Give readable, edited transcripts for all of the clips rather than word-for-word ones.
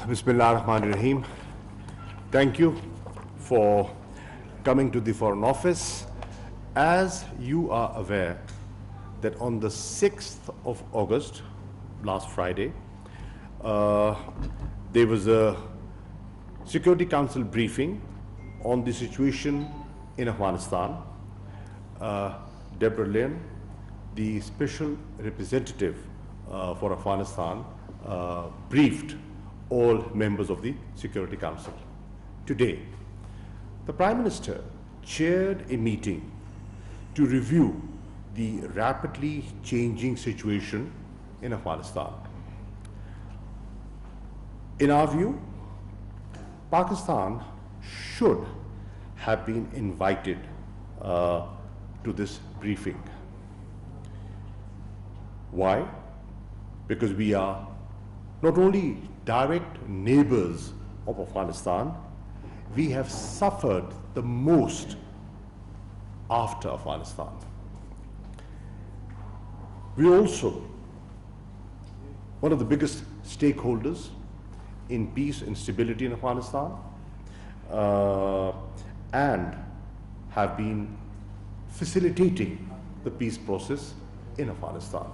Bismillah ar-Rahman ar-Rahim. Thank you for coming to the Foreign Office. As you are aware that on the 6th of August, last Friday, there was a Security Council briefing on the situation in Afghanistan. Deborah Lynn, the Special Representative for Afghanistan, briefed all members of the Security Council. Today, the Prime Minister chaired a meeting to review the rapidly changing situation in Afghanistan. In our view, Pakistan should have been invited to this briefing. Why? Because we are not only direct neighbors of Afghanistan, we have suffered the most after Afghanistan. We are also one of the biggest stakeholders in peace and stability in Afghanistan, and have been facilitating the peace process in Afghanistan.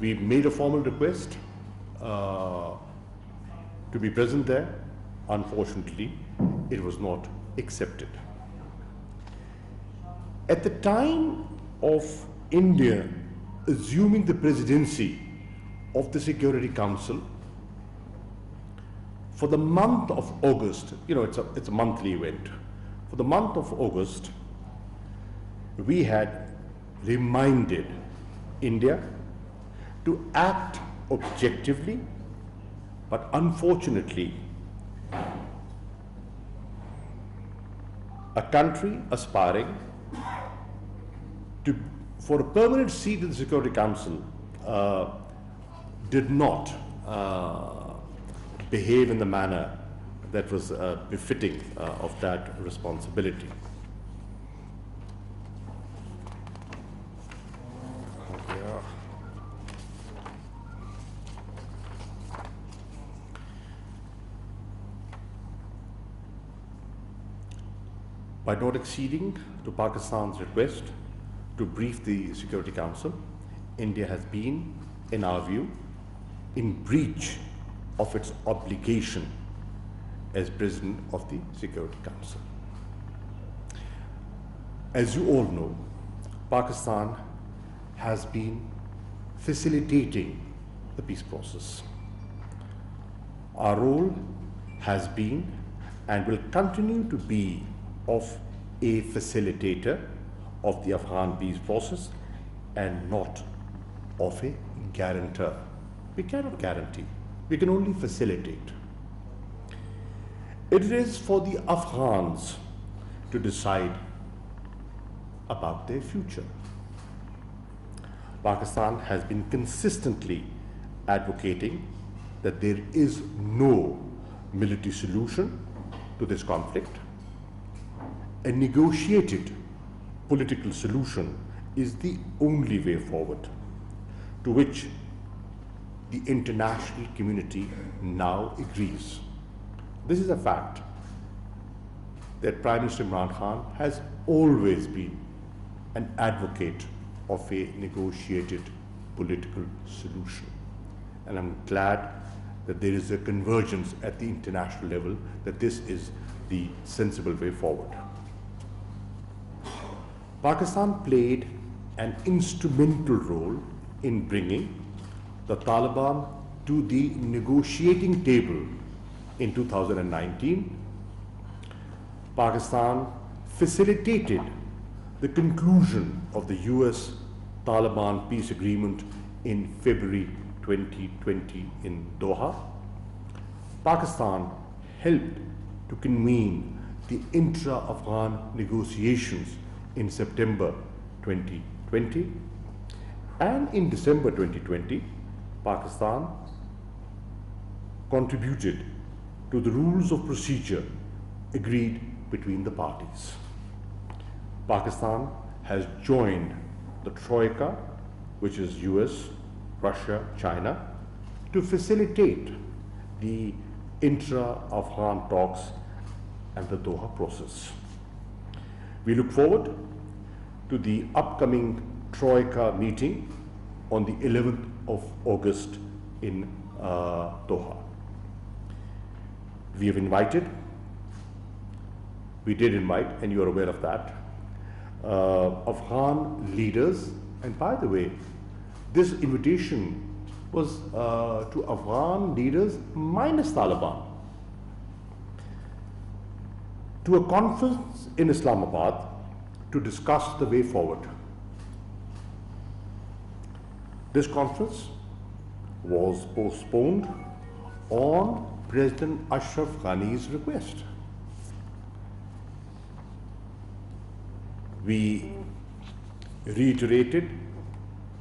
We made a formal request to be present there. Unfortunately, it was not accepted. At the time of India assuming the presidency of the Security Council, for the month of August, it's a monthly event. For the month of August, we had reminded India to act objectively, but unfortunately, a country aspiring for a permanent seat in the Security Council did not behave in the manner that was befitting of that responsibility. By not acceding to Pakistan's request to brief the Security Council, India has been, in our view, in breach of its obligation as President of the Security Council. As you all know, Pakistan has been facilitating the peace process. Our role has been and will continue to be of a facilitator of the Afghan peace process and not of a guarantor. We cannot guarantee, we can only facilitate. It is for the Afghans to decide about their future. Pakistan has been consistently advocating that there is no military solution to this conflict. A negotiated political solution is the only way forward, to which the international community now agrees. This is a fact that Prime Minister Imran Khan has always been an advocate of a negotiated political solution. And I'm glad that there is a convergence at the international level that this is the sensible way forward. Pakistan played an instrumental role in bringing the Taliban to the negotiating table in 2019. Pakistan facilitated the conclusion of the US-Taliban peace agreement in February 2020 in Doha. Pakistan helped to convene the intra-Afghan negotiations in September 2020, and in December 2020, Pakistan contributed to the rules of procedure agreed between the parties. Pakistan has joined the Troika, which is US, Russia, China, to facilitate the intra-Afghan talks and the Doha process. We look forward to the upcoming Troika meeting on the 11th of August in Doha. We did invite, and you are aware of that, Afghan leaders. And by the way, this invitation was to Afghan leaders minus Taliban, to a conference in Islamabad to discuss the way forward. This conference was postponed on President Ashraf Ghani's request. We reiterated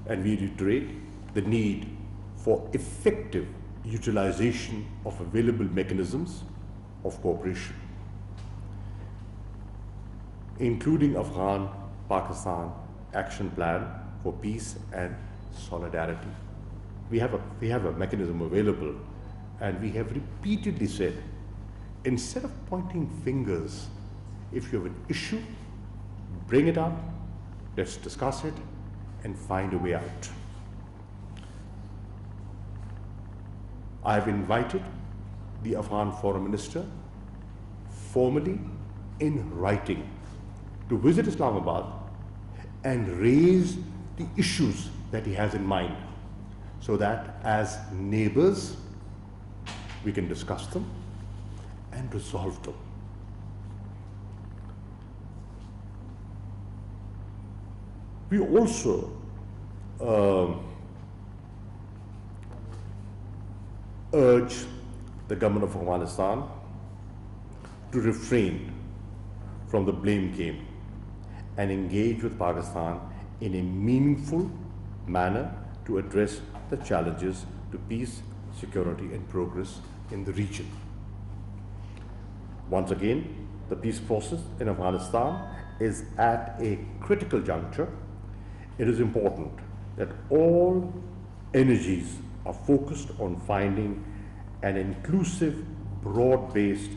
and we reiterate the need for effective utilization of available mechanisms of cooperation, including Afghan-Pakistan Action Plan for Peace and Solidarity. We have a mechanism available, and we have repeatedly said, instead of pointing fingers, if you have an issue, bring it up, let's discuss it, and find a way out. I have invited the Afghan Foreign Minister formally in writing to visit Islamabad and raise the issues that he has in mind, so that as neighbors we can discuss them and resolve them. We also urge the government of Afghanistan to refrain from the blame game and engage with Pakistan in a meaningful manner to address the challenges to peace, security, and progress in the region. Once again, the peace process in Afghanistan is at a critical juncture. It is important that all energies are focused on finding an inclusive, broad-based,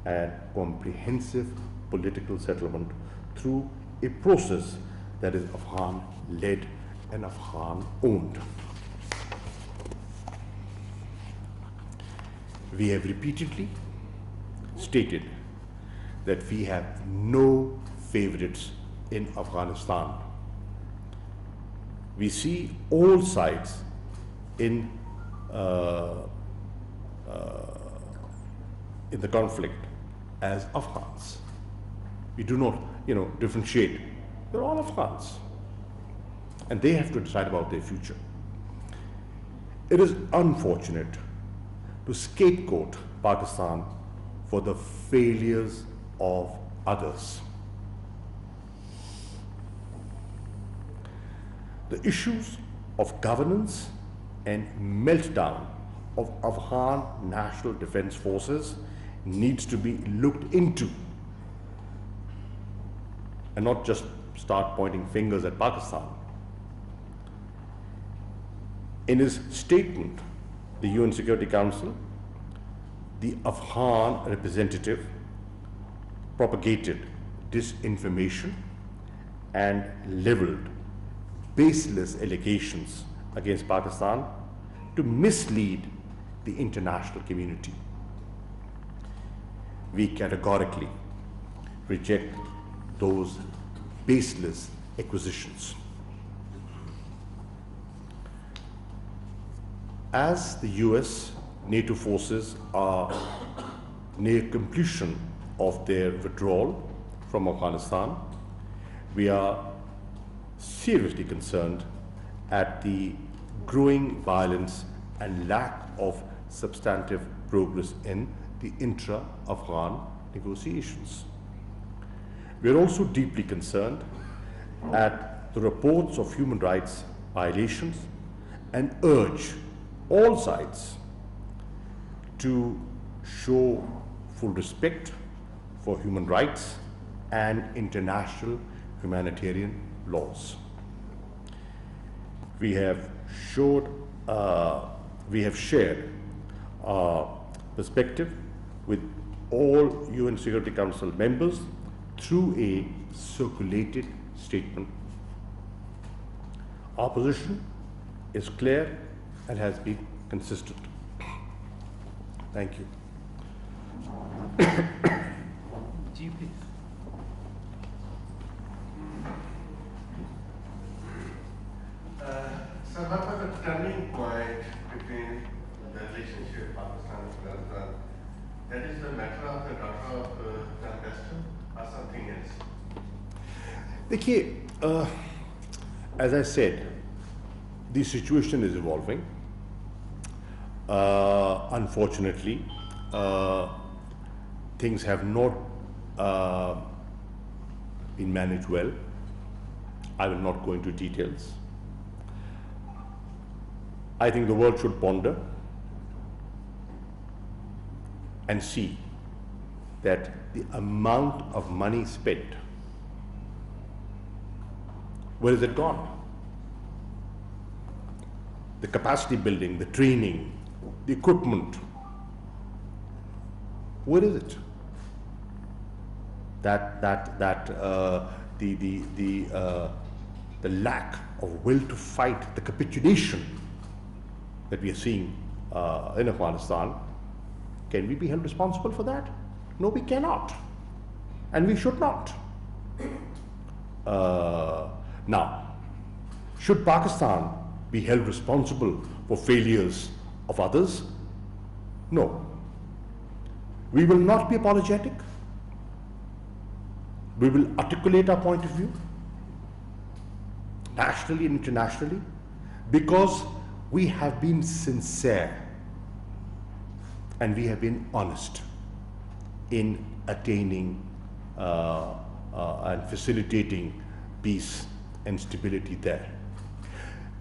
and comprehensive political settlement through a process that is Afghan-led and Afghan-owned. We have repeatedly stated that we have no favorites in Afghanistan. We see all sides in the conflict as Afghans. We do not, differentiate. They're all Afghans, and they have to decide about their future. It is unfortunate to scapegoat Pakistan for the failures of others. The issues of governance and meltdown of Afghan National Defense Forces needs to be looked into, and not just start pointing fingers at Pakistan. In his statement, the UN Security Council, the Afghan representative propagated disinformation and leveled baseless allegations against Pakistan to mislead the international community. We categorically reject those baseless accusations. As the US NATO forces are near completion of their withdrawal from Afghanistan, we are seriously concerned at the growing violence and lack of substantive progress in the intra-Afghan negotiations. We are also deeply concerned at the reports of human rights violations and urge all sides to show full respect for human rights and international humanitarian laws. We have shared perspective with all UN Security Council members through a circulated statement. Our position is clear and has been consistent. Thank you. So what was the turning point between the relationship of Pakistan and Afghanistan? That is the matter of the daughter of John Weston or something else? Dekhiye, as I said, the situation is evolving. Unfortunately, things have not been managed well. I will not go into details. I think the world should ponder and see that the amount of money spent, where is it gone? The capacity building, the training, the equipment, where is it? The lack of will to fight, the capitulation that we are seeing in Afghanistan, can we be held responsible for that? No, we cannot, and we should not. Now, should Pakistan be held responsible for failures of others? No. We will not be apologetic. We will articulate our point of view, nationally and internationally, because we have been sincere and we have been honest in attaining and facilitating peace and stability there,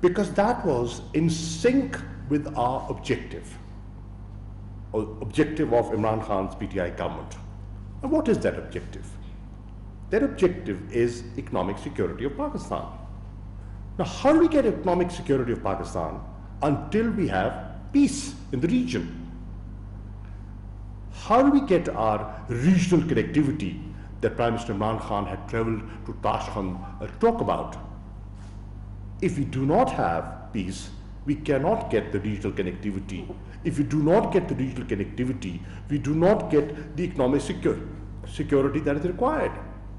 because that was in sync with our objective, or objective of Imran Khan's PTI government. And what is that objective? That objective is economic security of Pakistan. Now, how do we get economic security of Pakistan until we have peace in the region? How do we get our regional connectivity that Prime Minister Imran Khan had traveled to Tashkent to talk about? If we do not have peace, we cannot get the regional connectivity. If we do not get the regional connectivity, we do not get the economic security that is required.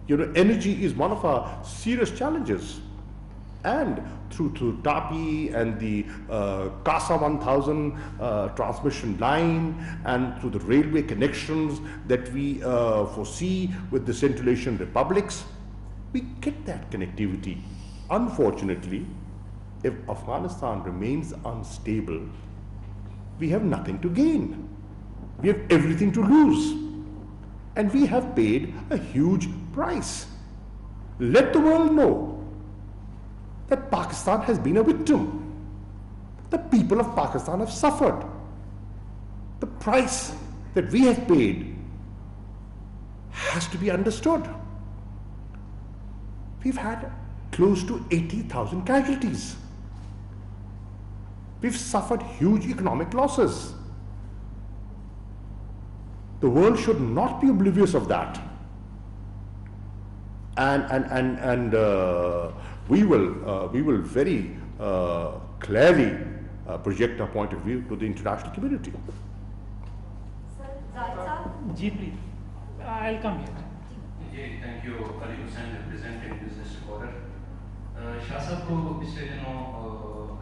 You know, energy is one of our serious challenges. And through TAPI and the CASA 1000 transmission line, and through the railway connections that we foresee with the Central Asian republics, we get that connectivity. Unfortunately, if Afghanistan remains unstable, we have nothing to gain. We have everything to lose. And we have paid a huge price. Let the world know that Pakistan has been a victim. The people of Pakistan have suffered. The price that we have paid has to be understood. We've had close to 80,000 casualties. We've suffered huge economic losses. The world should not be oblivious of that. And we will very clearly project our point of view to the international community. Sir, Zahid Saab? Ji, please. I'll come here. Ji, thank you, Ali Hussain, representing Business Reporter. Shah साहब को पिछले दिनों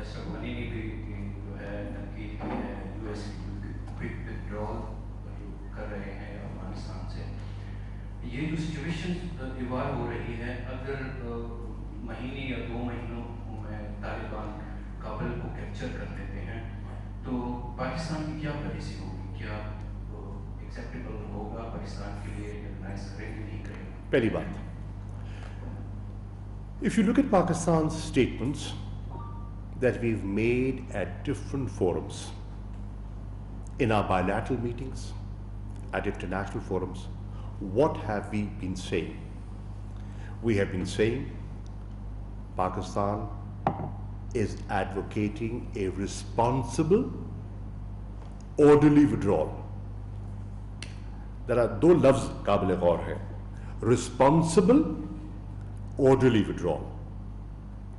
अशरफ गनी ने भी जो है तनकीद की है यूएस की क्विक विथड्रॉल जो कर रहे हैं अफगानिस्तान से। ये जो सिचुएशन इवॉल्व हो रही है, अगर महीने या 2 महीनों में तालिबान काबुल को कैप्चर कर लेते हैं तो पाकिस्तान की क्या पॉलिसी होगी? क्या एक्सेप्टेबल होगा पाकिस्तान के लिए, रिकॉग्नाइज करेंगे नहीं करेंगे? Pehli baat. If you look at Pakistan's statements that we've made at different forums, in our bilateral meetings, at international forums, what have we been saying? We have been saying Pakistan is advocating a responsible, orderly withdrawal there are दो लफ्ज काबिल गौर है, responsible, orderly withdrawal.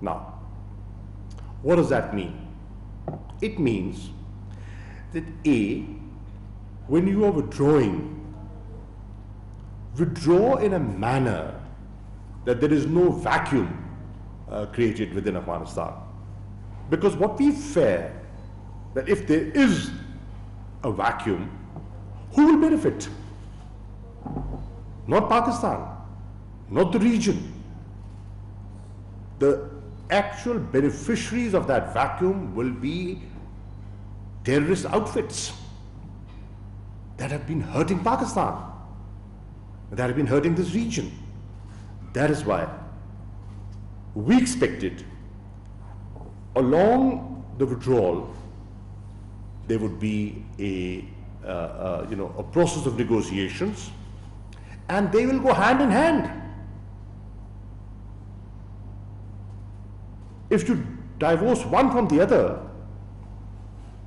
Now, what does that mean? It means that A, when you are withdrawing, withdraw in a manner that there is no vacuum created within Afghanistan. Because what we fear, that if there is a vacuum, who will benefit? Not Pakistan, not the region. The actual beneficiaries of that vacuum will be terrorist outfits that have been hurting Pakistan, that have been hurting this region. That is why we expected along the withdrawal there would be a process of negotiations, and they will go hand in hand. If you divorce one from the other,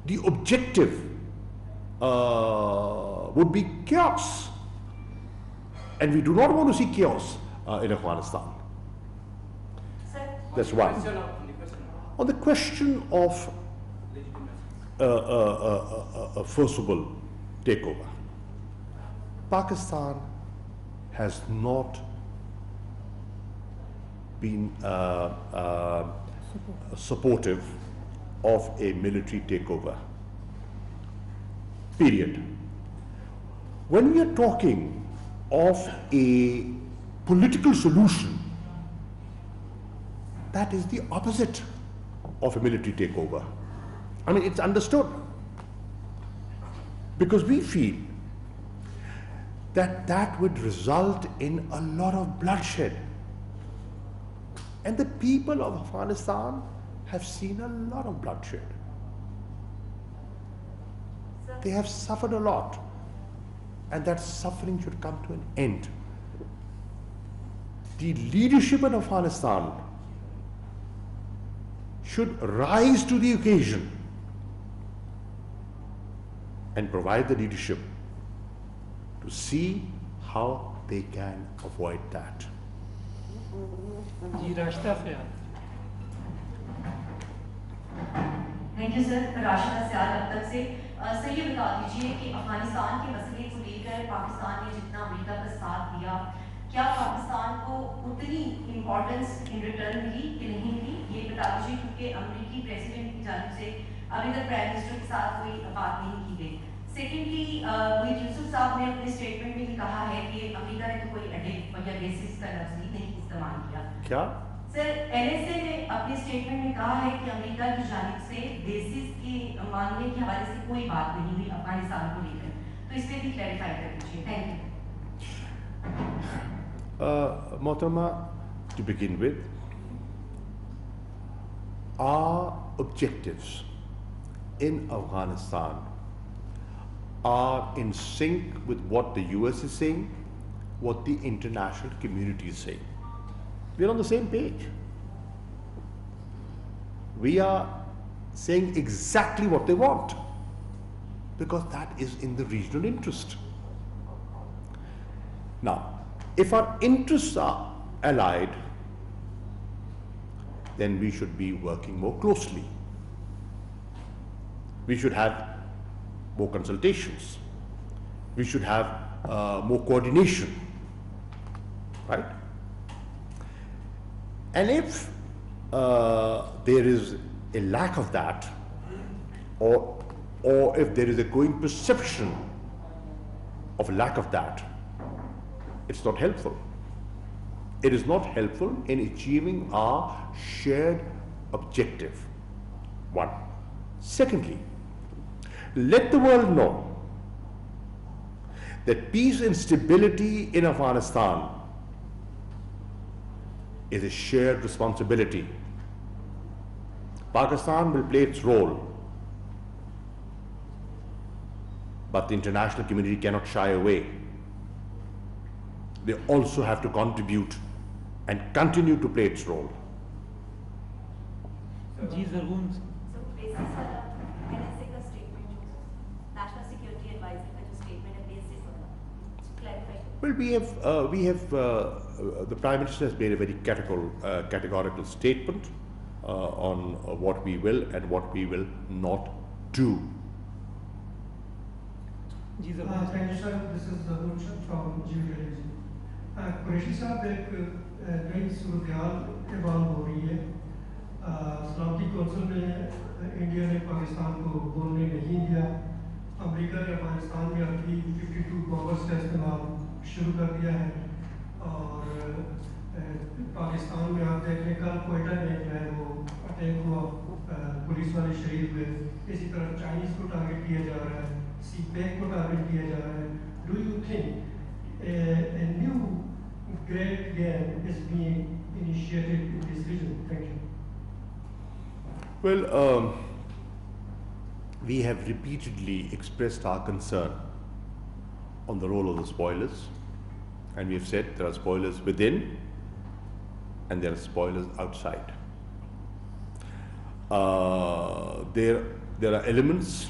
the objective would be chaos, and we do not want to see chaos in Afghanistan. Sir, That's one. On the question of forcible takeover, Pakistan has not been supportive of a military takeover. Period. When we are talking of a political solution, that is the opposite of a military takeover. I mean, it's understood. Because we feel that that would result in a lot of bloodshed. And the people of Afghanistan have seen a lot of bloodshed. sir, They have suffered a lot. And that suffering should come to an end. The leadership in Afghanistan should rise to the occasion and provide the leadership to see how they can avoid that. जी रास्ता ख्याल thank you sir. Rashida सियाल अब तक से sir ये बता दीजिए कि अफगानिस्तान के मसले को लेकर पाकिस्तान ने जितना अमेरिका का साथ दिया, क्या पाकिस्तान को उतनी इम्पोर्टेंस इन रिटर्न मिली कि नहीं मिली, ये बता दीजिए, क्योंकि अमेरिकी प्रेसिडेंट की जानिब से अभी तक प्राइम मिनिस्टर के साथ कोई बात नहीं की गई। सेकेंडली, मोहित यूसुफ साहब ने अपने स्टेटमेंट में भी कहा है कि अमेरिका ने तो कोई अटैक या बेसिस का लफ्ज नहीं इस्तेमाल किया। क्या? सर, एनएसए ने अपने स्टेटमेंट में कहा है कि अमेरिका की जानिब से बेसिस के मामले के हवाले से कोई बात नहीं हुई अफगानिस्तान को लेकर, तो इस पे भी क्लैरिफाई कर दीजिए। Thank you. Mohtama, to begin with, our objectives in Afghanistan are in sync with what the US is saying, what the international community is saying. We're on the same page. We are saying exactly what they want, because that is in the regional interest. Now, if our interests are allied, then we should be working more closely. We should have more consultations. We should have more coordination, right? And if there is a lack of that, or if there is a growing perception of lack of that, it's not helpful. It is not helpful in achieving our shared objective. One. Secondly, let the world know that peace and stability in Afghanistan is a shared responsibility. Pakistan will play its role, but the international community cannot shy away. They also have to contribute and continue to play its role. जी ज़रूर So basis वाला NSA का statement जो national security adviser का जो statement है basis वाला Well, the Prime Minister has made a very categorical statement on what we will and what we will not do. Thank you, sir. This is Zabur from GTV. Qureshi साहब एक नई सूरत-ए-हाल evolve हो रही है. सलामती council में India ने पाकिस्तान को बोलने नहीं दिया. अमेरिका ने अफगानिस्तान में अपनी 52 बॉम्बर्स का इस्तेमाल शुरू कर दिया है और पाकिस्तान में आप देख लें कल कोयटा में जो है वो अटैक हुआ, पुलिस वाले शहीद हुए. इसी तरह चाइनीज को टारगेट किया जा रहा है, CPEC को टारगेट किया जा रहा है. Do you think a new great game is being initiated in this region? Thank you. Well, we have repeatedly expressed our concern on the role of the spoilers, and we have said there are spoilers within and there are spoilers outside. There are elements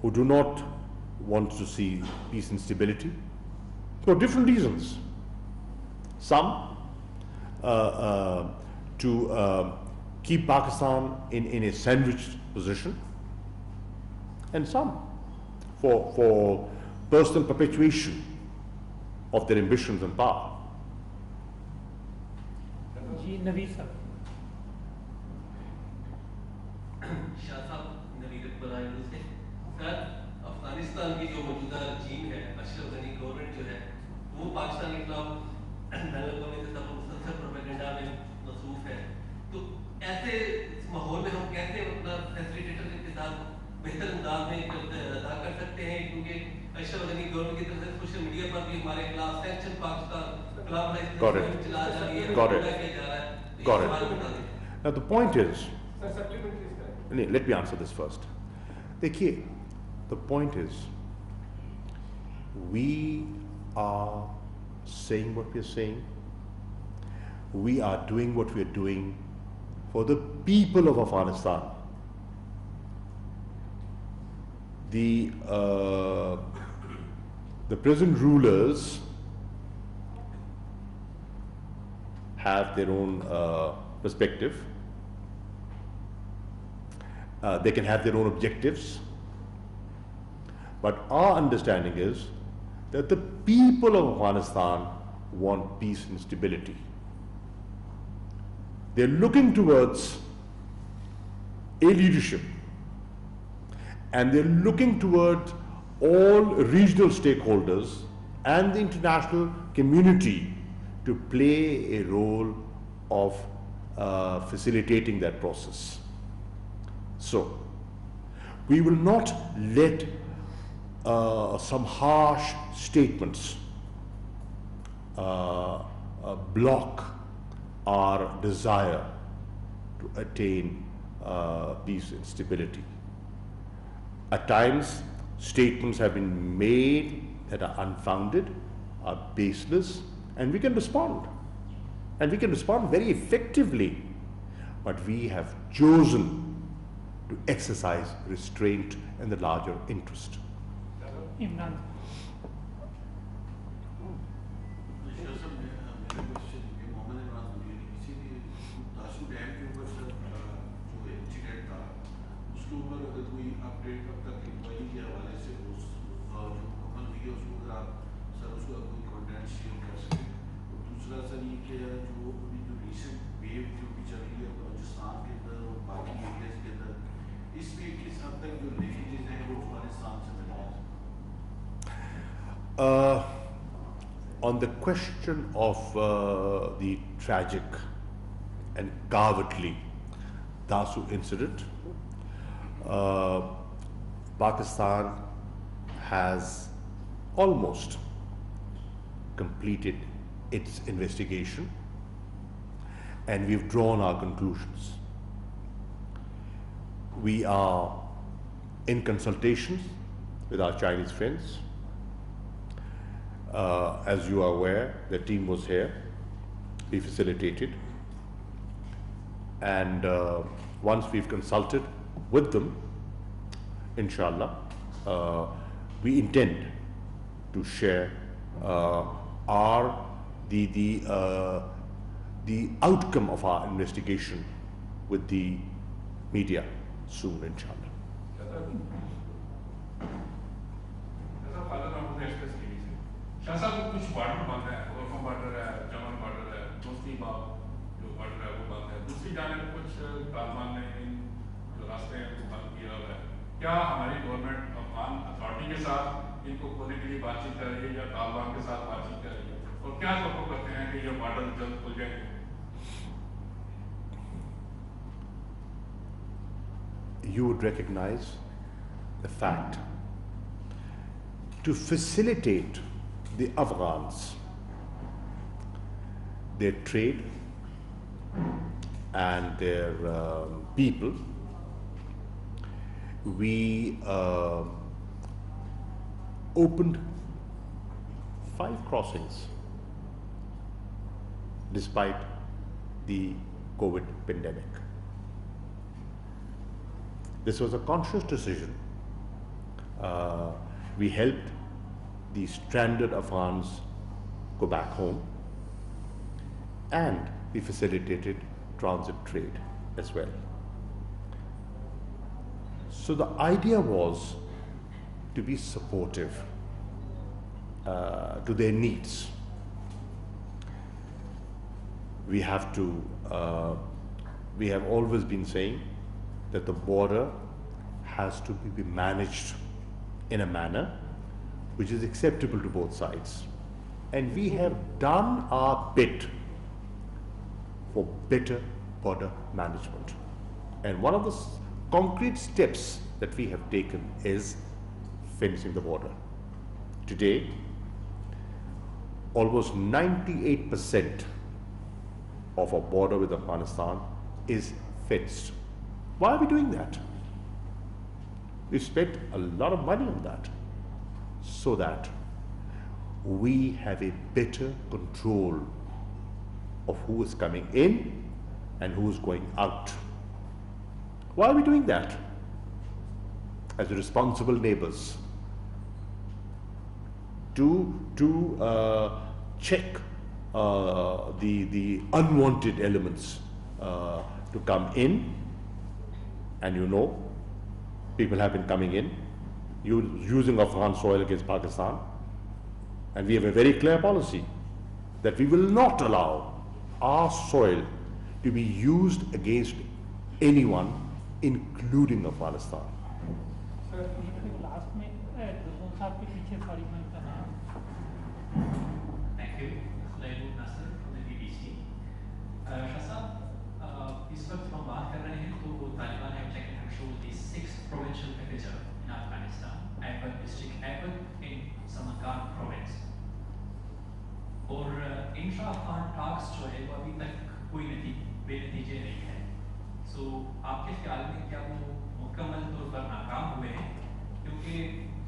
who do not want to see peace and stability for different reasons. Some to keep Pakistan in a sandwiched position, and some for personal perpetuation of their ambitions and power. जी नवीद साहब. शाह साहब नवीद इकबाल से sir, Afghanistan की जो मौजूदा रजीम है, Ashraf Ghani government जो है वो पाकिस्तान के खिलाफ मुसलसल प्रोपेगेंडा में मसरूफ है. तो ऐसे माहौल में हम कैसे अपना फैसिलिटेटर के साथ बेहतर अंदाज में अदा कर सकते हैं, क्योंकि अशरफ गनी गवर्नमेंट की तरफ से सोशल मीडिया पर भी हमारे खिलाफ सैंक्शन पाकिस्तान खिलाफ चला जा रही है. Got it. Now the point is, let me answer this first. देखिए, the point is, we are saying what we are saying. We are doing what we are doing for the people of Afghanistan. The present rulers have their own perspective. They can have their own objectives. But our understanding is that the people of Afghanistan want peace and stability. They're looking towards a leadership, and they're looking towards all regional stakeholders and the international community to play a role of facilitating that process. So, we will not let some harsh statements block our desire to attain peace and stability. At times, statements have been made that are unfounded, are baseless, and we can respond. And we can respond very effectively. But we have chosen to exercise restraint and the larger interest. Imran On the question of the tragic and cowardly Dasu incident, Pakistan has almost completed its investigation, and we've drawn our conclusions. We are in consultations with our Chinese friends. As you are aware, the team was here, we facilitated, and once we've consulted with them, inshallah, we intend to share are the outcome of our investigation with the media soon, inshallah. Shah साहब कुछ border बंद है, ओरफम border है, जमन border है, दोस्ती बाग जो border है वो बंद है, दूसरी जानिब कुछ तालिबान ने इन जो रास्ते हैं वो बंद किया हुआ है। क्या हमारी गवर्नमेंट अफगान अथॉरिटी के साथ इनको खोलने के लिए बातचीत कर रही है या तालिबान के साथ बातचीत कर रही है, और क्या तवक्को करते हैं कि ये बॉर्डर जल्द खुल जाएंगे? You would recognize the fact to facilitate the Afghans, their trade and their people, we opened 5 crossings despite the COVID pandemic. This was a conscious decision. We helped the stranded Afghans go back home, and we facilitated transit trade as well. So the idea was to be supportive to their needs. We have always been saying that the border has to be managed in a manner which is acceptable to both sides. And we have done our bit for better border management. And one of the concrete steps that we have taken is fencing the border. Today, almost 98% of our border with Afghanistan is fenced. Why are we doing that? We spent a lot of money on that so that we have a better control of who is coming in and who is going out. Why are we doing that? As responsible neighbors, to check the unwanted elements to come in. And you know, people have been coming in, using Afghan soil against Pakistan. And we have a very clear policy that we will not allow our soil to be used against anyone, including Afghanistan. Sir last में दोस्तों साहब के पीछे sorry मैं करना है। Thank you. Sulaiman Nasser from the BBC. Shah साहब, इस वक्त हम बात कर रहे हैं तो Taliban have taken control of the 6th provincial capital in Afghanistan, Aibak district, Aibak in Samarkand province. और इंट्रा अफगान टॉक्स जो है वो अभी तक कोई बेनतीजे नहीं है। सो आपके ख्याल में क्या वो मुकम्मल तौर पर नाकाम हुए हैं? क्योंकि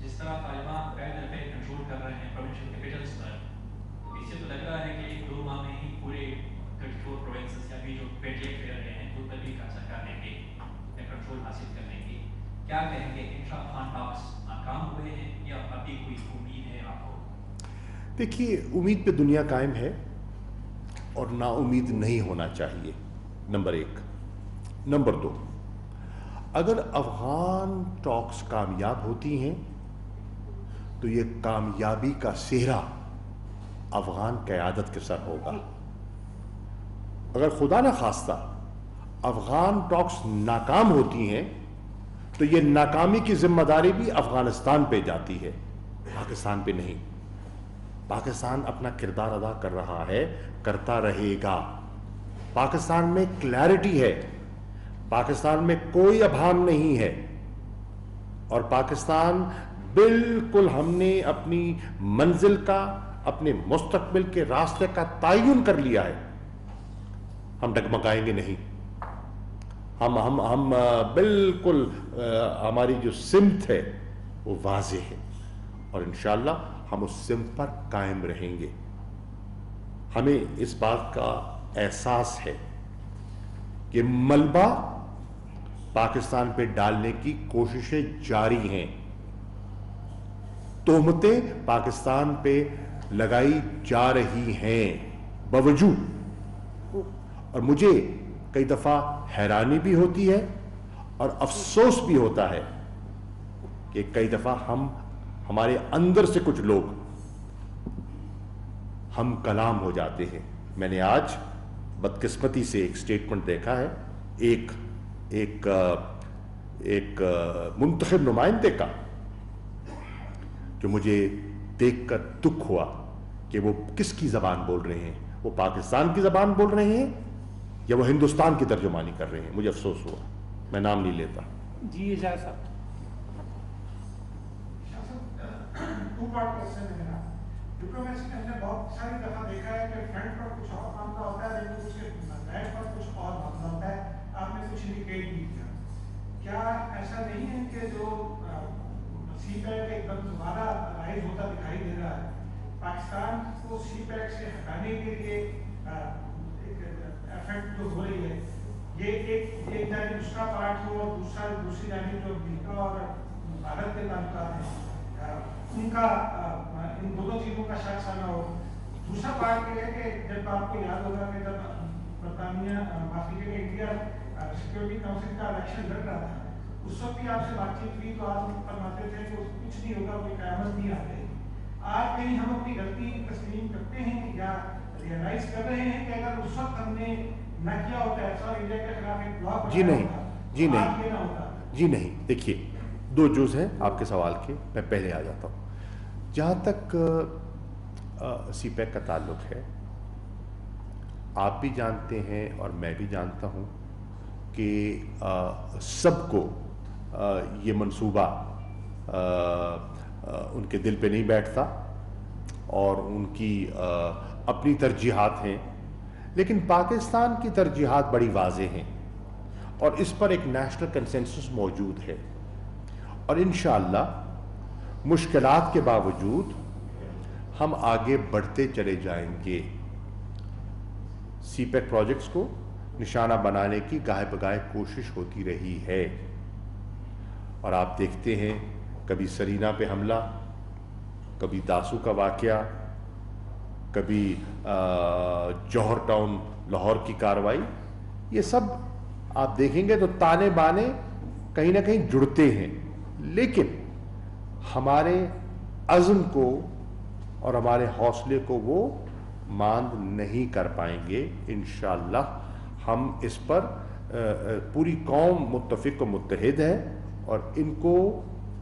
जिस तरह तालिबान पैदल पे कंट्रोल कर रहे हैं प्रोविंशियल कैपिटल्स पर, इससे तो लग रहा है कि 2 माह में ही पूरे 34 प्रोविंसेस या भी जो पेटियां फेर रहे हैं उन पर भी कब्जा करने की या कंट्रोल हासिल करने की, क्या कहेंगे? इंट्रा अफगान टॉक्स नाकाम हुए हैं या अभी कोई उम्मीद है आपको? देखिए, उम्मीद पे दुनिया कायम है और नाउम्मीद नहीं होना चाहिए, नंबर 1। नंबर 2, अगर अफगान टॉक्स कामयाब होती हैं तो ये कामयाबी का सेहरा अफगान क़यादत के सर होगा। अगर खुदा न खास्ता अफगान टॉक्स नाकाम होती हैं तो ये नाकामी की जिम्मेदारी भी अफगानिस्तान पे जाती है, पाकिस्तान पे नहीं। पाकिस्तान अपना किरदार अदा कर रहा है, करता रहेगा। पाकिस्तान में क्लैरिटी है, पाकिस्तान में कोई अभाम नहीं है, और पाकिस्तान बिल्कुल हमने अपनी मंजिल का, अपने मुस्तकबिल के रास्ते का तयन कर लिया है। हम डगमगाएंगे नहीं, हम बिल्कुल हमारी जो सिमत है वो वाज़ेह है, और इंशाअल्लाह हम उस सिमत पर कायम रहेंगे। हमें इस बात का एहसास है कि मलबा पाकिस्तान पे डालने की कोशिशें जारी हैं, तोहमतें पाकिस्तान पे लगाई जा रही हैं बावजूद, और मुझे कई दफ़ा हैरानी भी होती है और अफसोस भी होता है कि कई दफ़ा हमारे अंदर से कुछ लोग हम कलाम हो जाते हैं। मैंने आज बदकिस्मती से एक स्टेटमेंट देखा है एक मुंतखब नुमाइंदे का, जो मुझे देखकर दुख हुआ कि वो किसकी ज़बान बोल रहे हैं, वो पाकिस्तान की ज़बान बोल रहे हैं या वो हिंदुस्तान की तर्जुमानी कर रहे हैं। मुझे अफसोस हुआ, मैं नाम नहीं लेता। जी एजाज साहब। टू पार्ट क्वेश्चन है मेरा। डिप्लोमेसी में हमने बहुत सारी दफा देखा है कि फ्रंट पर कुछ और मामला होता है लेकिन उसके बैक पर कुछ और मामला होता है। आपने कुछ इंडिकेट भी किया, क्या ऐसा नहीं है कि जो सीपैक एकदम दोबारा राइज होता दिखाई दे रहा है, पाकिस्तान को सीपैक से हटाने के लिए एक एफर्ट जो हो रही है, ये एक जानिब उसका पार्ट हो और दूसरी जानिब जो अमेरिका और भारत के ताल्लुकात हैं उनका इन दोनों चीज़ों का शाखसाना हो। दूसरा पार्ट ये है कि जब आपको याद होगा कि जब बरतानिया इंडिया सिक्योरिटी काउंसिल का इलेक्शन लड़ रहा था, उस वक्त भी आपसे बातचीत हुई तो आप फरमाते थे कि कुछ नहीं होगा, कोई क़यामत नहीं आ रही। आज कहीं हम अपनी गलती तस्लीम करते हैं या रियलाइज कर रहे हैं कि अगर उस वक्त हमने न किया होता ऐसा इंडिया के खिलाफ एक ब्लॉक जी नहीं। देखिए, दो जुज़ हैं आपके सवाल के, मैं पहले आ जाता हूँ। जहाँ तक सीपैक का ताल्लुक है, आप भी जानते हैं और मैं भी जानता हूँ कि सबको ये मंसूबा उनके दिल पे नहीं बैठता और उनकी अपनी तरजीहात हैं, लेकिन पाकिस्तान की तरजीहात बड़ी वाज़ेह हैं और इस पर एक नेशनल कंसेंसस मौजूद है। और इंशाअल्लाह मुश्किलात के बावजूद हम आगे बढ़ते चले जाएंगे। सीपैक प्रोजेक्ट्स को निशाना बनाने की गाहे बगाहे कोशिश होती रही है और आप देखते हैं कभी सरीना पे हमला, कभी दासू का वाक़या, कभी जौहर टाउन लाहौर की कार्रवाई, ये सब आप देखेंगे तो ताने बाने कहीं ना कहीं जुड़ते हैं, लेकिन हमारे अज़्म को और हमारे हौसले को वो मांद नहीं कर पाएंगे। इंशाअल्लाह हम इस पर पूरी कौम मुत्तफ़िक़ व मुत्तहिद है और इनको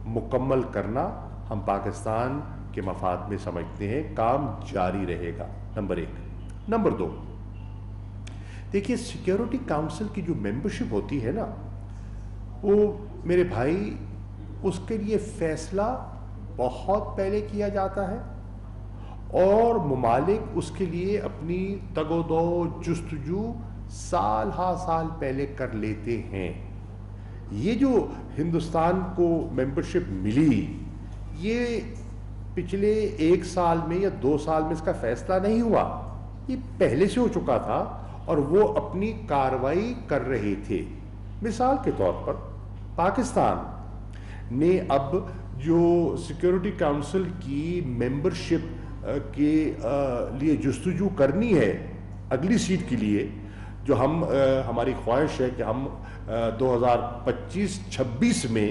मुकम्मल करना हम पाकिस्तान के मफाद में समझते हैं। काम जारी रहेगा, नंबर एक। नंबर दो, देखिए सिक्योरिटी काउंसिल की जो मेंबरशिप होती है ना, वो मेरे भाई उसके लिए फ़ैसला बहुत पहले किया जाता है और ममालिक उसके लिए अपनी तगोदो जुस्तजू साल हा साल पहले कर लेते हैं। ये जो हिंदुस्तान को मेंबरशिप मिली, ये पिछले 1 साल में या 2 साल में इसका फैसला नहीं हुआ, ये पहले से हो चुका था और वो अपनी कार्रवाई कर रहे थे। मिसाल के तौर पर पाकिस्तान ने अब जो सिक्योरिटी काउंसिल की मेंबरशिप के लिए जुस्तजू करनी है अगली सीट के लिए, जो हमारी ख्वाहिश है कि हम 2025-26 में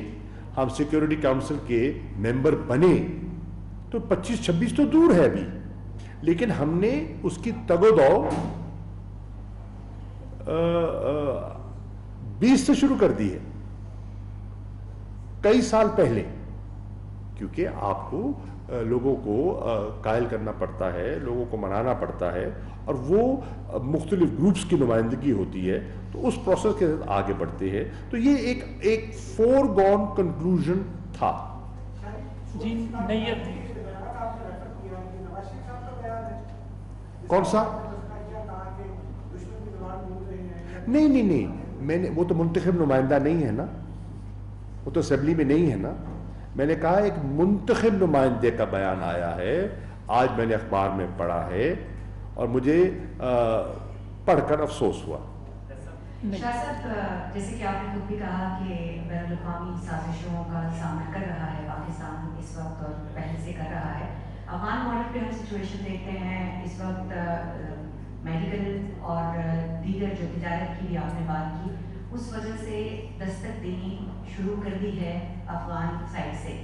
हम सिक्योरिटी काउंसिल के मेंबर बने, तो 25-26 तो दूर है अभी, लेकिन हमने उसकी तगोदौ 20 से शुरू कर दी है, कई साल पहले, क्योंकि आपको लोगों को कायल करना पड़ता है, लोगों को मनाना पड़ता है और वो मुख्तलिफ ग्रुप्स की नुमाइंदगी होती है, तो उस प्रोसेस के साथ आगे बढ़ते हैं। तो ये एक फोरगॉन कंक्लूजन था। जी नहीं, कौन सा? नहीं, मैंने, वो तो मुंतखब नुमाइंदा नहीं है ना, वो तो असेंबली में नहीं है ना। मैंने कहा एक मुंतखब नुमाइंदे का बयान आया है, आज मैंने अखबार में पढ़ा है और मुझे पढ़कर अफसोस हुआ। शाह साहब, जैसे कि आपने खुद भी कहा कि बैनुल-अक़वामी साजिशों का सामना कर रहा है पाकिस्तान इस वक्त और पहले से कर रहा है, افغان بارڈر پہ ہم سچویشن دیکھتے ہیں اس وقت میڈیکل اور دیگر جو تجارت کی بھی آپ نے بات کی اس وجہ سے دستک دینی شروع کر دی ہے افغان سائڈ سے.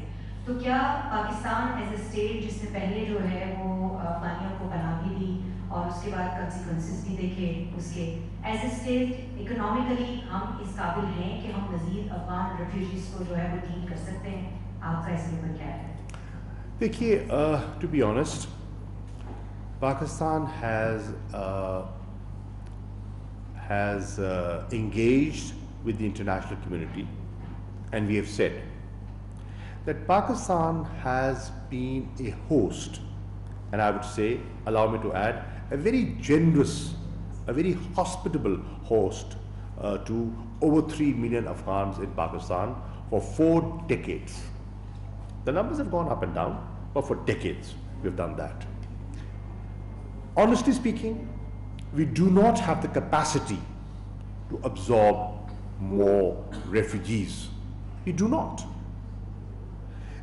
تو کیا پاکستان ایز اے اسٹیٹ جس نے پہلے جو ہے وہ افغانیوں کو پناہ بھی دی اور اس کے بعد کنسیکوینسز بھی دیکھے اس کے, ایز اے اسٹیٹ اکنامیکلی ہم اس قابل ہیں کہ ہم مزید افغان ریفیوجیز کو جو ہے وہ ڈیل کر سکتے ہیں؟ آپ کا اس کے اوپر کیا ہے؟ دیکھیے, to be honest, Pakistan has engaged with the international community, and we have said that Pakistan has been a host, and I would say, allow me to add, a very generous, a very hospitable host to over 3 million Afghans in Pakistan for 4 decades. The numbers have gone up and down, but for decades we've done that. Honestly speaking, we do not have the capacity to absorb more refugees. We do not.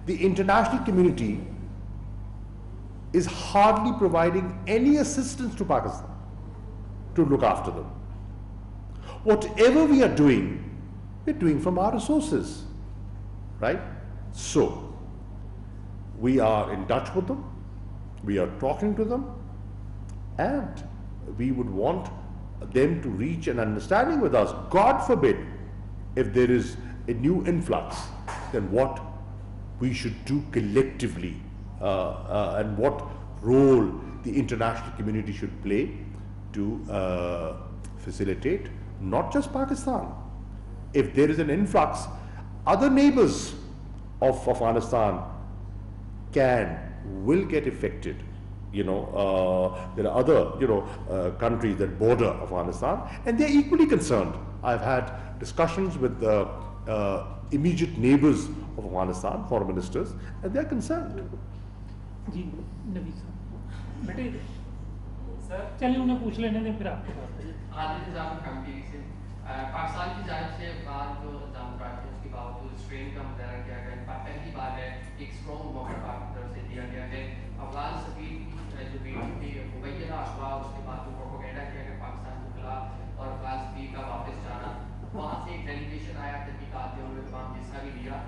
The international community is hardly providing any assistance to Pakistan to look after them. Whatever we are doing, we're doing from our resources, right? So, we are in touch with them, we are talking to them, and we would want them to reach an understanding with us. God forbid, if there is a new influx, then what we should do collectively and what role the international community should play to facilitate not just Pakistan. If there is an influx, other neighbors of Afghanistan will get affected. There are other countries that border Afghanistan, and they're equally concerned. I've had discussions with the immediate neighbors of Afghanistan, foreign ministers, and they're concerned. جی نبی صاحب بیٹے سر چلیے انہیں پوچھ لینے دیں پھر آپ کے پاس. عادل نظام کم ٹی وی سے. پاکستان کی جانب سے افغان جو نظام پراٹھیوں کے باوجود اسٹرین کا مظاہرہ کیا گیا. پہلی بار ہے ایک اسٹرانگ موقع پاک کی طرف سے دیا گیا ہے. افغان سفیر جو بیٹی تھی مبینہ افواہ, اس کے بعد جو پروپیگنڈا کیا گیا پاکستان کے خلاف اور افغان سفیر کا واپس جانا, وہاں سے ایک ڈیلیگیشن آیا تحقیقات میں, انہوں نے تمام حصہ بھی لیا.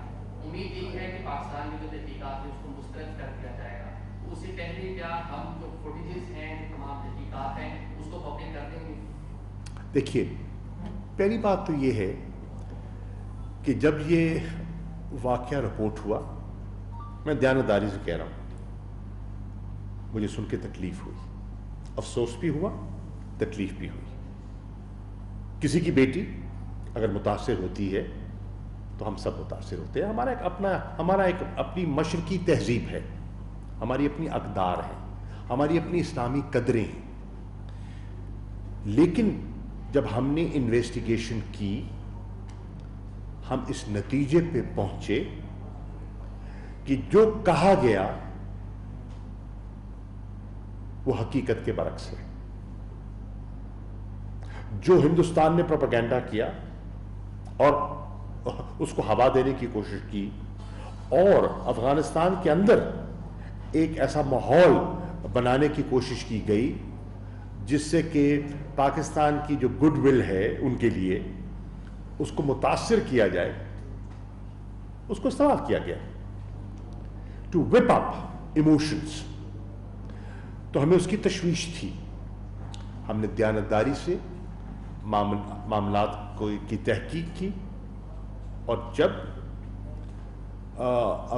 امید یہی ہے کہ پاکستان میں جو تحقیقات ہیں اس کو مسترد کر دیا جائے گا. اس سے پہلے کیا ہم جو فوٹیجز ہیں, تمام تحقیقات ہیں, اس کو پبلک کر دیں گے؟ دیکھیے, پہلی بات تو یہ ہے کہ جب یہ واقعہ رپورٹ ہوا, میں دیانتداری سے کہہ رہا ہوں, مجھے سن کے تکلیف ہوئی, افسوس بھی ہوا, تکلیف بھی ہوئی. کسی کی بیٹی اگر متاثر ہوتی ہے تو ہم سب متاثر ہوتے ہیں. ہمارا ایک اپنی مشرقی تہذیب ہے, ہماری اپنی اقدار ہیں, ہماری اپنی اسلامی قدریں ہیں. لیکن جب ہم نے انویسٹیگیشن کی, ہم اس نتیجے پہ پہنچے کہ جو کہا گیا وہ حقیقت کے برعکس ہے. جو ہندوستان نے پروپیگنڈا کیا اور اس کو ہوا دینے کی کوشش کی, اور افغانستان کے اندر ایک ایسا ماحول بنانے کی کوشش کی گئی جس سے کہ پاکستان کی جو گڈ ول ہے ان کے لیے اس کو متاثر کیا جائے, اس کو استعمال کیا گیا ٹو وپ اپ ایموشنز. تو ہمیں اس کی تشویش تھی. ہم نے دیانتداری سے معاملات کی تحقیق کی, اور جب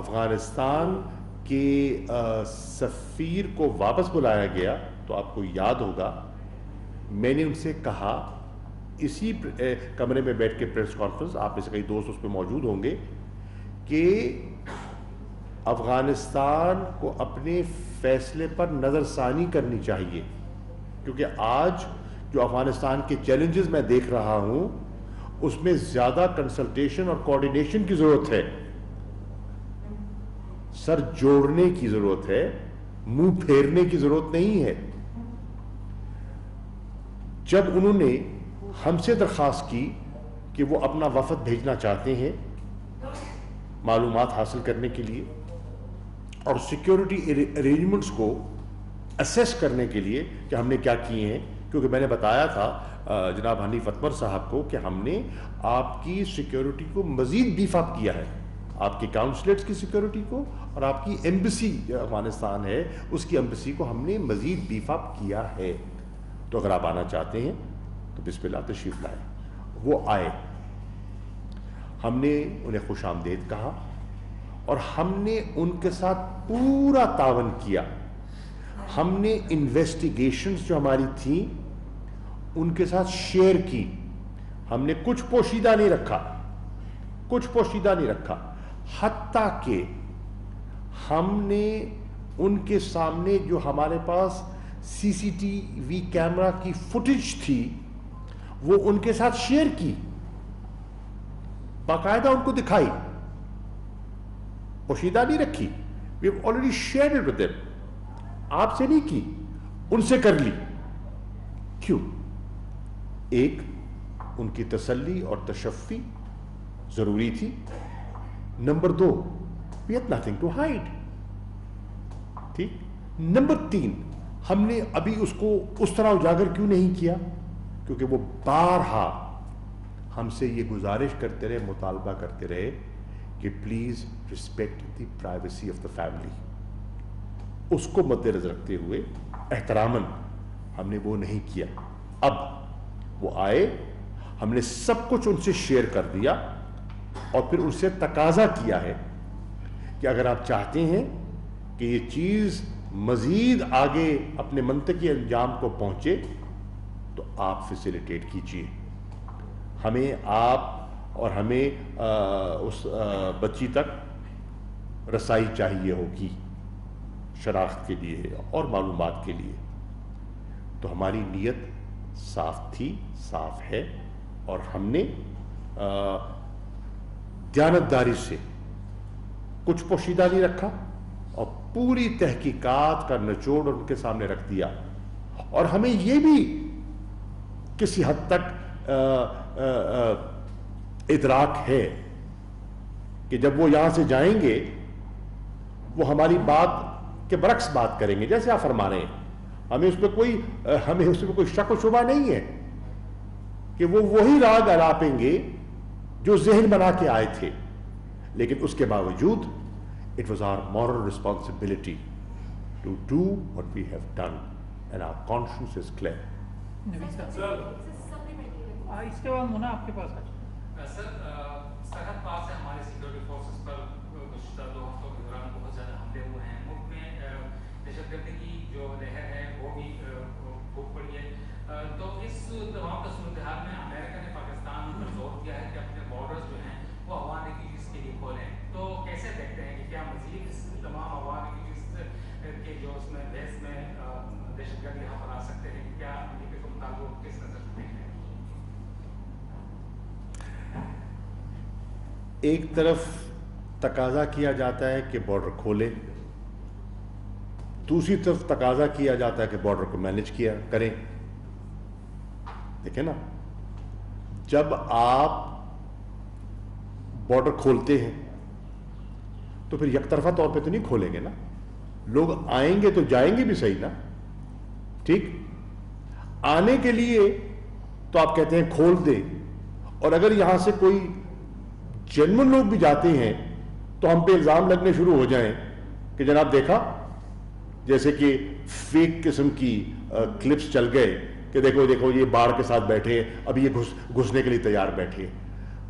افغانستان کے سفیر کو واپس بلایا گیا تو آپ کو یاد ہوگا میں نے ان سے کہا, اسی کمرے میں بیٹھ کے پریس کانفرنس, آپ میں سے کئی دوست اس پہ موجود ہوں گے, کہ افغانستان کو اپنے فیصلے پر نظر ثانی کرنی چاہیے, کیونکہ آج جو افغانستان کے چیلنجز میں دیکھ رہا ہوں اس میں زیادہ کنسلٹیشن اور کوارڈینیشن کی ضرورت ہے, سر جوڑنے کی ضرورت ہے, منہ پھیرنے کی ضرورت نہیں ہے. جب انہوں نے ہم سے درخواست کی کہ وہ اپنا وفد بھیجنا چاہتے ہیں معلومات حاصل کرنے کے لیے, और सिक्योरिटी अरेंजमेंट्स को असेस करने के लिए कि हमने क्या किए हैं, क्योंकि मैंने बताया था जनाब हनीफ अतमर साहब को कि हमने आपकी सिक्योरिटी को मज़ीद बीफ अप किया है, आपके काउंसलेट्स की सिक्योरिटी को और आपकी एम्बेसी जो अफगानिस्तान है उसकी एम्बेसी को हमने मज़ीद बीफ अप किया है। तो अगर आप आना चाहते हैं तो बिस्मिल्लाह तशरीफ़ लाए। वो आए, हमने उन्हें खुश आमदेद कहा और हमने उनके साथ पूरा तावन किया। हमने इन्वेस्टिगेशंस जो हमारी थी उनके साथ शेयर की, हमने कुछ पोशीदा नहीं रखा, कुछ पोशीदा नहीं रखा, हत्ता कि हमने उनके सामने जो हमारे पास सीसीटीवी कैमरा की फुटेज थी वो उनके साथ शेयर की, बाकायदा उनको दिखाई, पोशीदा नहीं रखी। We have already shared it with them, आपसे नहीं की, उनसे कर ली। क्यों? एक, उनकी तसल्ली और तशफ़ी जरूरी थी। नंबर दो, we had nothing to hide. ठीक। नंबर तीन, हमने अभी उसको उस तरह उजागर क्यों नहीं किया? क्योंकि वो बारहा हमसे ये गुजारिश करते रहे, मुतालबा करते रहे कि please respect the privacy of the family. उसको मद्देनजर रखते हुए एहतरामन हमने वो नहीं किया। अब वो आए, हमने सब कुछ उनसे शेयर कर दिया और फिर उनसे तकाजा किया है कि अगर आप चाहते हैं कि ये चीज़ मज़ीद आगे अपने मंतकी अंजाम को पहुंचे तो आप फैसिलिटेट कीजिए। हमें आप और हमें उस बच्ची तक रसाई चाहिए होगी शनाख्त के लिए और मालूमात के लिए। तो हमारी नीयत साफ थी, साफ है और हमने दयानतदारी से कुछ पोशीदा नहीं रखा और पूरी तहकीकात का निचोड़ उनके सामने रख दिया। और हमें यह भी किसी हद तक इदराक है कि जब वो यहां से जाएंगे वो हमारी बात के बरक्स बात करेंगे, जैसे आप फरमा रहे हैं। हमें उसमें कोई शक व शुबा नहीं है कि वो वही राग अलापेंगे जो ज़हन बना के आए थे, लेकिन उसके बावजूद it was our moral responsibility to do what we have done and our conscience is clear. इसके बाद मुना आपके पास है। सर, सरहद पार से हमारे सिक्योरिटी फोर्सेस पर गुज़श्ता 2 हफ्तों के दौरान बहुत ज़्यादा हमले हुए हैं। मुल्क में दहशतगर्दी की जो लहर है वो भी खूब पड़ी है। तो इस तमाम सूरत हाल में अमेरिका ने पाकिस्तान पर जोर दिया है कि अपने बॉर्डर्स जो हैं वो अवाम रेफ्यूजीज़ के लिए खोलें। तो कैसे देखते हैं कि क्या मज़ीद इस तमाम अवाम रेफ्यूजीज़ के जो उसमें बहस में दहशतगर्द यहाँ पर आ सकते हैं? क्या अमेरिका के मुताबिक किस नज़र से देखते हैं? एक तरफ तकाजा किया जाता है कि बॉर्डर खोले, दूसरी तरफ तकाजा किया जाता है कि बॉर्डर को मैनेज किया करें। देखें ना, जब आप बॉर्डर खोलते हैं तो फिर यकतरफा तौर पे तो नहीं खोलेंगे ना, लोग आएंगे तो जाएंगे भी सही ना। ठीक, आने के लिए तो आप कहते हैं खोल दे, और अगर यहां से कोई जेन्युइन लोग भी जाते हैं तो हम पे इल्जाम लगने शुरू हो जाएं कि जनाब देखा, जैसे कि फेक किस्म की क्लिप्स चल गए कि देखो देखो ये बाढ़ के साथ बैठे, अभी ये घुसने के लिए तैयार बैठे।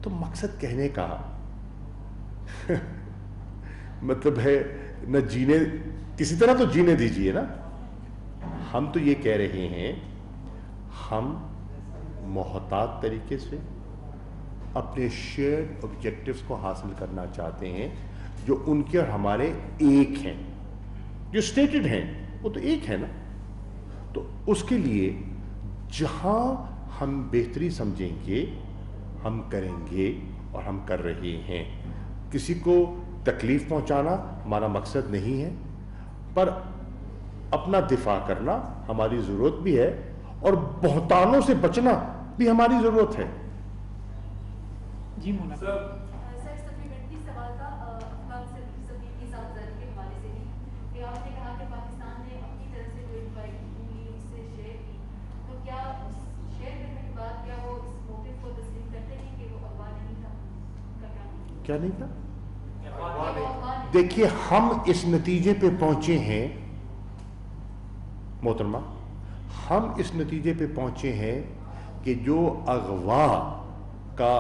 तो मकसद कहने का मतलब है न, जीने किसी तरह तो जीने दीजिए ना। हम तो ये कह रहे हैं, हम मोहतात तरीके से अपने शेयर्ड ऑब्जेक्टिव्स को हासिल करना चाहते हैं जो उनके और हमारे एक हैं, जो स्टेटेड हैं वो तो एक है ना। तो उसके लिए जहां हम बेहतरी समझेंगे हम करेंगे और हम कर रहे हैं। किसी को तकलीफ पहुंचाना हमारा मकसद नहीं है, पर अपना दिफा करना हमारी ज़रूरत भी है और बहतानों से बचना भी हमारी ज़रूरत है। जी मुना सर, सप्लीमेंट्री सवाल था अफगान की सामंजस्य के हवाले से भी क्या नहीं था? देखिए, हम इस नतीजे पे पहुंचे हैं मोहतरमा, हम इस नतीजे पे पहुंचे हैं कि जो अगवा का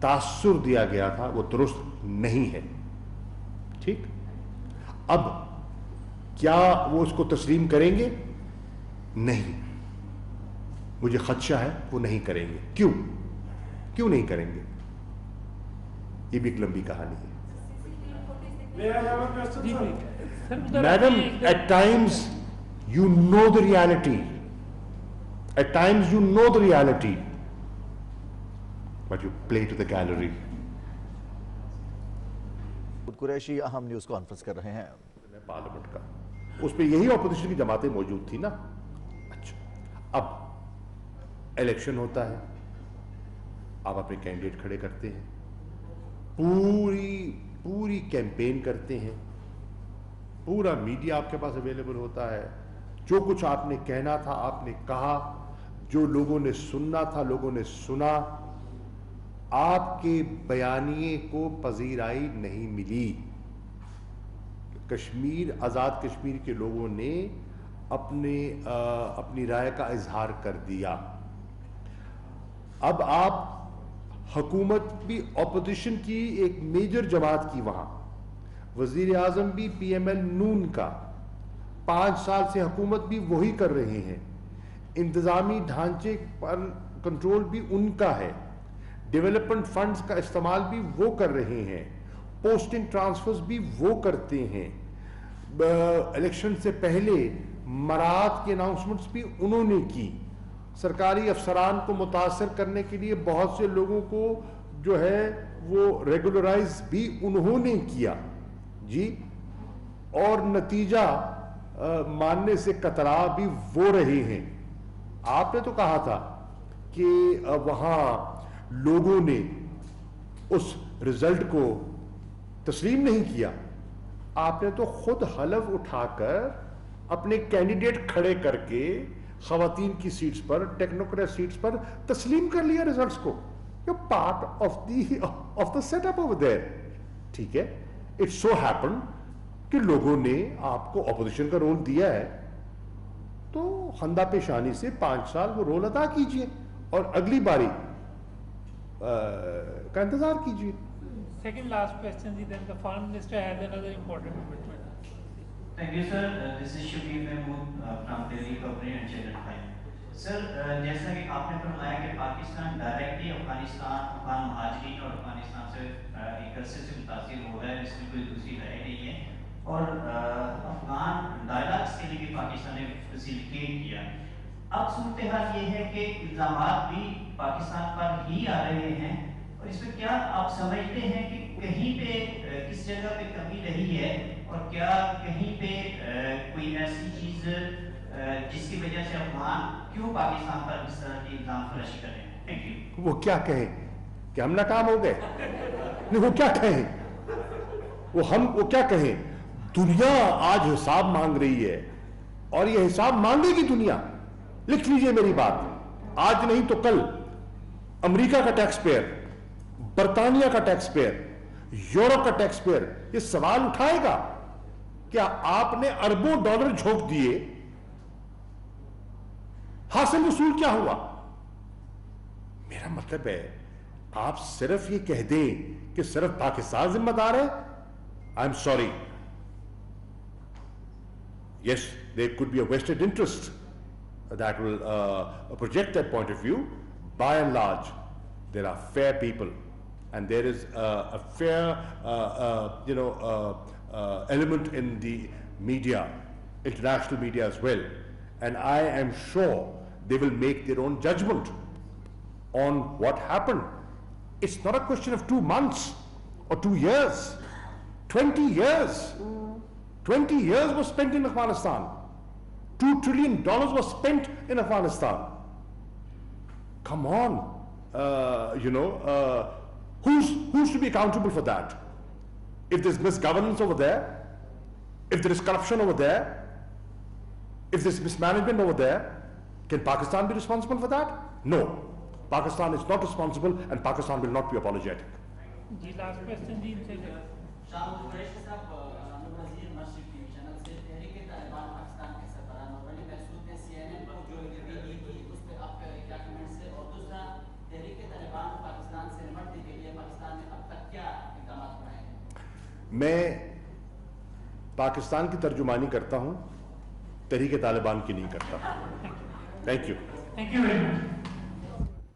तासुर दिया गया था वो दुरुस्त नहीं है। ठीक, अब क्या वो उसको तस्लीम करेंगे? नहीं, मुझे खदशा है वो नहीं करेंगे। क्यों नहीं करेंगे? ये भी एक लंबी कहानी है। Madam, at times you know the reality. At times you know the reality, but you play to the gallery. Qureshi अहम न्यूज़ कॉन्फ्रेंस कर रहे हैं पार्लियामेंट का, उस पर यही ऑपोजिशन की जमातें मौजूद थी ना। अच्छा, अब इलेक्शन होता है, आप अपने कैंडिडेट खड़े करते हैं, पूरी कैंपेन करते हैं, पूरा मीडिया आपके पास अवेलेबल होता है, जो कुछ आपने कहना था आपने कहा, जो लोगों ने सुनना था लोगों ने सुना, आपके बयानिए को पजीराई नहीं मिली। कश्मीर, आज़ाद कश्मीर के लोगों ने अपनी राय का इजहार कर दिया। अब आप हुकूमत भी ऑपोजिशन की एक मेजर जमात की, वहां वजीर आजम भी PML नून का, 5 साल से हुकूमत भी वही कर रहे हैं, इंतजामी ढांचे पर कंट्रोल भी उनका है, डेवलपमेंट फंड्स का इस्तेमाल भी वो कर रहे हैं, पोस्टिंग ट्रांसफर्स भी वो करते हैं, इलेक्शन से पहले मराहत के अनाउंसमेंट्स भी उन्होंने की, सरकारी अफसरान को मुतासर करने के लिए बहुत से लोगों को जो है वो रेगुलराइज भी उन्होंने किया जी, और नतीजा मानने से कतरा भी वो रहे हैं। आपने तो कहा था कि वहां लोगों ने उस रिजल्ट को तस्लीम नहीं किया, आपने तो खुद हलफ उठाकर अपने कैंडिडेट खड़े करके खवातीन की सीट्स पर, टेक्नोक्रेट सीट्स पर तस्लीम कर लिया रिजल्ट्स को। You part of the setup over there. ठीक है, इट सो हैपन कि लोगों ने आपको ऑपोजिशन का रोल दिया है, तो खंदा पेशानी से 5 साल वो रोल अदा कीजिए और अगली बारी का इंतजार कीजिए। Second last question, then the Foreign Minister has another important commitment. Thank you, sir. This is Shabir Mahmood from Delhi Company and Channel 5. Sir, जैसा कि आपने फरमाया कि पाकिस्तान डायरेक्टली अफगान महाजरीन और अफगानिस्तान से एक अरसे से मुतासिर हो रहा है, इसमें कोई दूसरी राय नहीं है, और अफगान डायलॉग्स के लिए भी पाकिस्तान ने फैसिलिटेट किया। अब सूरत हाल ये है कि इल्ज़ामात भी पाकिस्तान पर ही आ रहे हैं, और इसमें क्या आप समझते हैं कि कहीं पे किस जगह पे कमी रही है, और क्या कहीं पे कोई ऐसी चीज़ जिसकी वजह से अफगान क्यों पाकिस्तान पर इस तरह की इल्ज़ाम फराशी कर रहे हैं? Thank you. वो क्या कहें कि हम नाकाम हो गए? नहीं, वो क्या कहें, वो क्या कहें? दुनिया आज हिसाब मांग रही है, और ये हिसाब मांगेगी दुनिया। लिख लीजिए मेरी बात, आज नहीं तो कल अमेरिका का टैक्स पेयर, बर्तानिया का टैक्स पेयर, यूरोप का टैक्स पेयर ये सवाल उठाएगा, क्या आपने अरबों डॉलर झोंक दिए, हासिल वसूल क्या हुआ? मेरा मतलब है, आप सिर्फ ये कह दें कि सिर्फ पाकिस्तान जिम्मेदार है, I am sorry, yes, there could be a vested interest that will project that point of view. By and large, there are fair people, and there is a fair, element in the media, international media as well. And I am sure they will make their own judgment on what happened. It's not a question of 2 months or 2 years, 20 years. 20 years was spent in Afghanistan. $2 trillion was spent in Afghanistan. Come on, who's to be accountable for that? If there's misgovernance over there, if there is corruption over there, if there's mismanagement over there, can Pakistan be responsible for that? No. Pakistan is not responsible, and Pakistan will not be apologetic. जी last question जी इनसे शाह कुरैशी साहब वज़ीर मस्जिद TV channel से तहरीक तालिबान पाकिस्तान के सरबराह नौबली महसूद ने CNN को जो इंटरव्यू दी थी उस पर आपका क्या कमेंट्स है, और दूसरा तहरीक तालिबान पाकिस्तान से निपटने के लिए पाकिस्तान ने अब तक क्या इक़दाम उठाए हैं? मैं पाकिस्तान की तर्जुमानी करता हूँ, तहरीक तालिबान की नहीं करता। Thank you very much.